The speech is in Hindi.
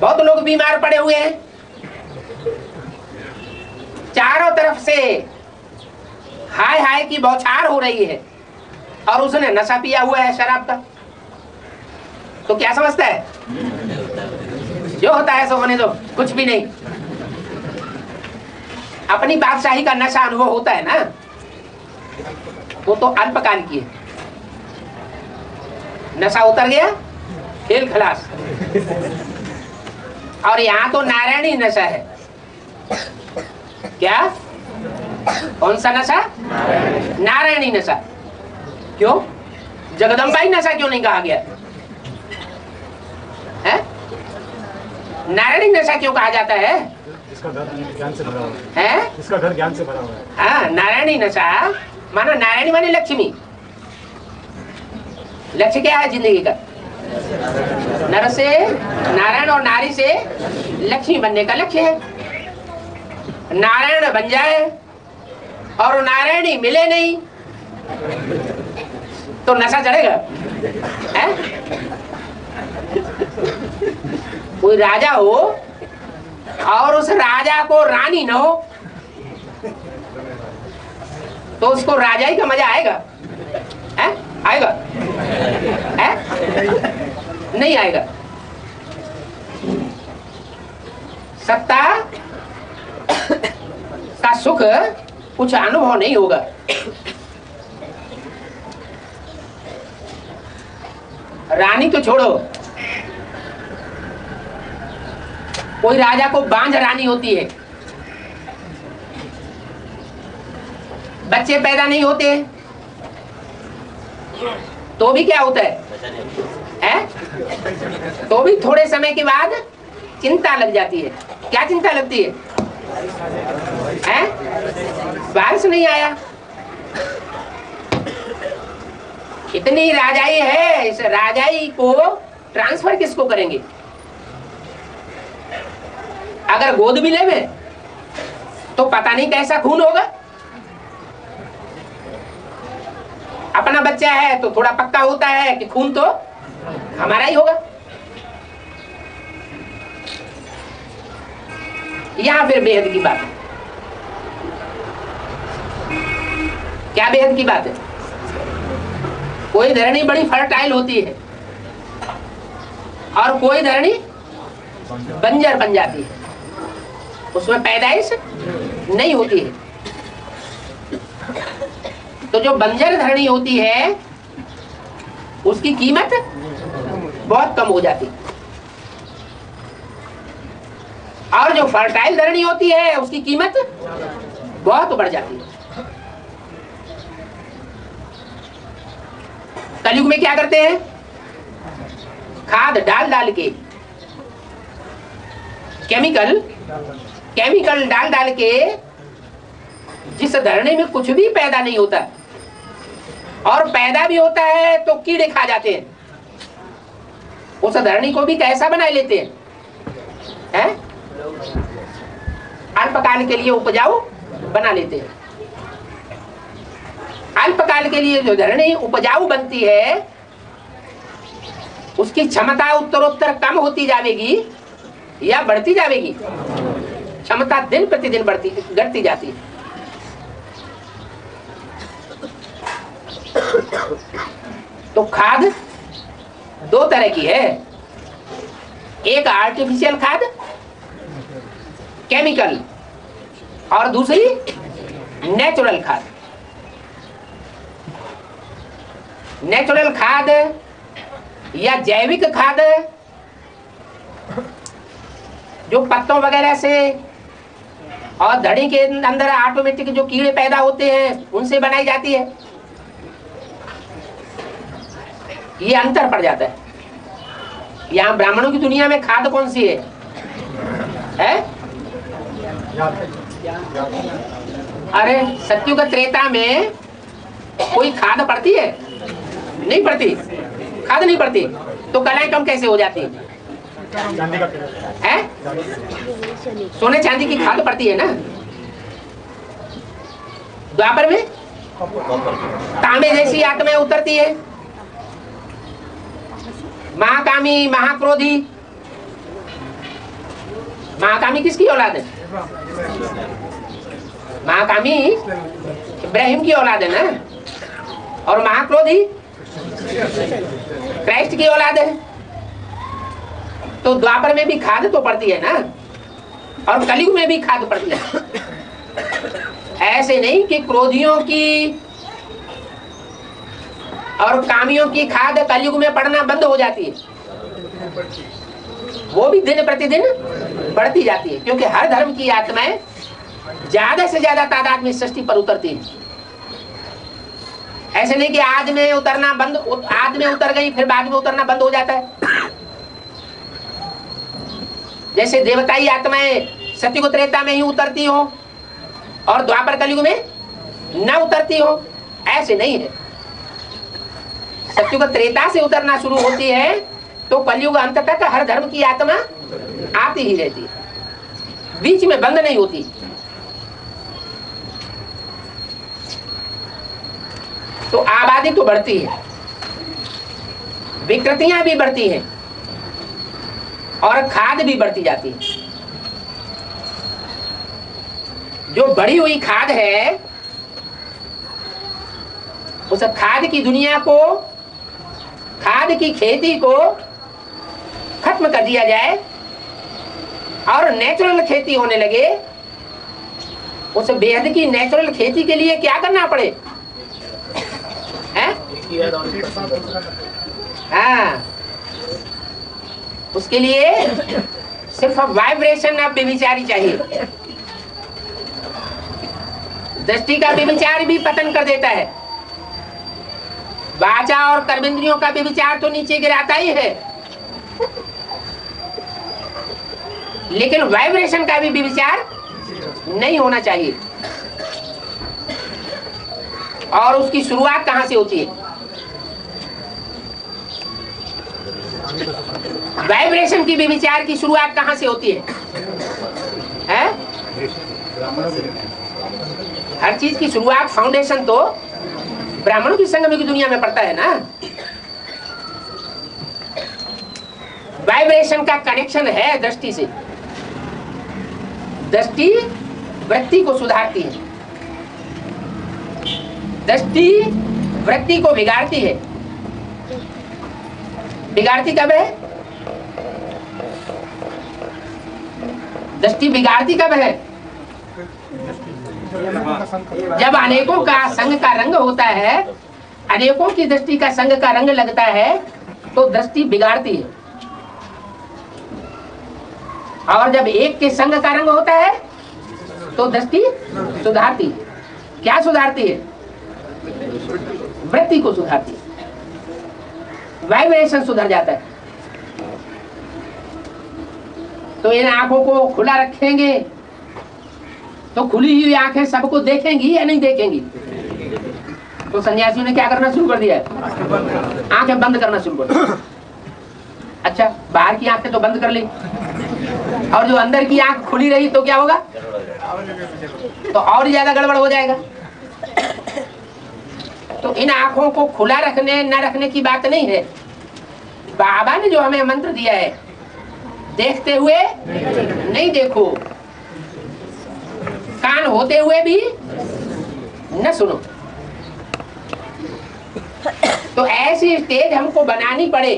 बहुत लोग बीमार पड़े हुए हैं, चारों तरफ से हाय हाय की बौछार हो रही है, और उसने नशा पिया हुआ है शराब का। तो क्या समझता है? जो होता है सो होने दो, कुछ भी नहीं। अपनी बादशाही का नशा अनुभव होता है ना, वो तो अल्पकाल की है। नशा उतर गया, खेल खलास। और यहाँ तो नारायणी नशा है। क्या? कौन सा नशा? नारायणी नशा। क्यों? जगदम्बाई नशा क्यों नहीं कहा गया है? नारायणी नशा क्यों कहा जाता है? इसका घर ज्ञान से भरा हुआ है? इसका घर ज्ञान से भरा हुआ है। हाँ, नारायणी नशा मानो नारायणी माने लक्ष्मी। लक्ष्य क्या है जिंदगी का? नर से नारायण और नारी से लक्ष्मी बनने का लक्ष्य है। नारायण बन जाए और नारायणी मिले नहीं तो नशा चढ़ेगा? है? कोई राजा हो और उस राजा को रानी न हो तो उसको राजाई का मजा आएगा? है? आएगा? है? नहीं आएगा। सत्ता का सुख कुछ अनुभव नहीं होगा। रानी तो छोड़ो, कोई राजा को बांझ रानी होती है, बच्चे पैदा नहीं होते तो भी क्या होता है? तो भी थोड़े समय के बाद चिंता लग जाती है। क्या चिंता लगती है? बारिश नहीं आया। इतनी राजाई है, इस राजाई को ट्रांसफर किसको करेंगे? अगर गोद भी लेवे तो पता नहीं कैसा खून होगा। अपना बच्चा है तो थोड़ा पक्का होता है कि खून तो हमारा ही होगा। यहां फिर बेहद की बात है। क्या बेहद की बात है? कोई धरनी बड़ी फर्टाइल होती है और कोई धरनी बंजर बन जाती है, उसमें पैदाइश नहीं होती है। तो जो बंजर धरनी होती है उसकी कीमत बहुत कम हो जाती है, और जो फर्टाइल धरनी होती है उसकी कीमत बहुत बढ़ जाती है। कलयुग में क्या करते हैं? खाद डाल डाल के, केमिकल डाल डाल के, जिस धरनी में कुछ भी पैदा नहीं होता और पैदा भी होता है तो कीड़े खा जाते हैं, उस धरनी को भी कैसा बना लेते हैं? अल्पकाल के लिए उपजाऊ बना लेते हैं। अल्पकाल के लिए जो धरनी उपजाऊ बनती है उसकी क्षमता उत्तरोत्तर कम होती जाएगी या बढ़ती जाएगी? क्षमता दिन प्रतिदिन घटती जाती है। तो खाद दो तरह की है, एक आर्टिफिशियल खाद केमिकल और दूसरी नेचुरल खाद। नेचुरल खाद या जैविक खाद जो पत्तों वगैरह से और धड़ी के अंदर ऑटोमेटिक जो कीड़े पैदा होते हैं उनसे बनाई जाती है। ये अंतर पड़ जाता है। यहाँ ब्राह्मणों की दुनिया में खाद कौन सी है? अरे सत्युग त्रेता में कोई खाद पड़ती है? नहीं पड़ती। खाद नहीं पड़ती तो कलाएं कम कैसे हो जाती है? सोने चांदी की खाद पड़ती है ना। द्वापर में तांबे जैसी आत्माएं उतरती है, महाकामी महाक्रोधी महाकामी किसकी औलाद है? महाकामी इब्राहिम की औलाद है ना, और महाक्रोधी क्राइस्ट की औलाद है। तो द्वापर में भी खाद तो पड़ती है ना, और कलयुग में भी खाद पड़ती है। ऐसे नहीं कि क्रोधियों की और कामियों की खाद कलयुग में पड़ना बंद हो जाती है, वो भी दिन प्रतिदिन बढ़ती जाती है, क्योंकि हर धर्म की आत्माएं ज्यादा से ज्यादा तादाद में सृष्टि पर उतरती है। ऐसे नहीं कि आज में उतरना बंद, आज में उतर गई फिर बाद में उतरना बंद हो जाता है। जैसे देवताई आत्माएं सत्युग त्रेता में ही उतरती हो और द्वापर कलयुग में न उतरती हो, ऐसे नहीं है। सत्युग त्रेता से उतरना शुरू होती है तो कलयुग अंत तक हर धर्म की आत्मा आती ही रहती है, बीच में बंद नहीं होती। तो आबादी तो बढ़ती है, विकृतियां भी बढ़ती हैं और खाद भी बढ़ती जाती है। जो बढ़ी हुई खाद है, उस खाद की दुनिया को, खाद की खेती को खत्म कर दिया जाए और नेचुरल खेती होने लगे। उस बेहद की नेचुरल खेती के लिए क्या करना पड़े? हाँ, उसके लिए सिर्फ वाइब्रेशन ऑफ व्यभिचारी चाहिए। दृष्टि का व्यभिचार भी पतन कर देता है, वाचा और कर्मेंद्रियों का व्यभिचार तो नीचे गिराता ही है, लेकिन वाइब्रेशन का भी व्यभिचार नहीं होना चाहिए। और उसकी शुरुआत कहां से होती है? वाइब्रेशन की व्यभिचार की शुरुआत कहां से होती है? हर चीज की शुरुआत, फाउंडेशन तो ब्राह्मणों की संगम की दुनिया में पड़ता है ना। वाइब्रेशन का कनेक्शन है दृष्टि से। दृष्टि वृत्ति को सुधारती है, दृष्टि वृत्ति को बिगाड़ती है। बिगाड़ती कब है? दृष्टि बिगाड़ती कब है? जब अनेकों का संग का रंग होता है, अनेकों की दृष्टि का संग का रंग लगता है तो दृष्टि बिगाड़ती है। और जब एक के संग का रंग होता है तो दृष्टि सुधारती है। क्या सुधारती है? वृत्ति को सुधारती है, वाइब्रेशन सुधर जाता है। तो इन आंखों को खुला रखेंगे तो खुली हुई आंखें सबको देखेंगी या नहीं देखेंगी? तो सन्यासियों ने क्या करना शुरू कर दिया है? आंखें बंद करना शुरू कर दिया। अच्छा, बाहर की आंखें तो बंद कर ली, और जो अंदर की आंख खुली रही तो क्या होगा? तो और ज्यादा गड़बड़ हो जाएगा। तो इन आंखों को खुला रखने न रखने की बात नहीं है। बाबा ने जो हमें मंत्र दिया है, देखते हुए नहीं देखो, कान होते हुए भी न सुनो। तो ऐसी स्टेज हमको बनानी पड़े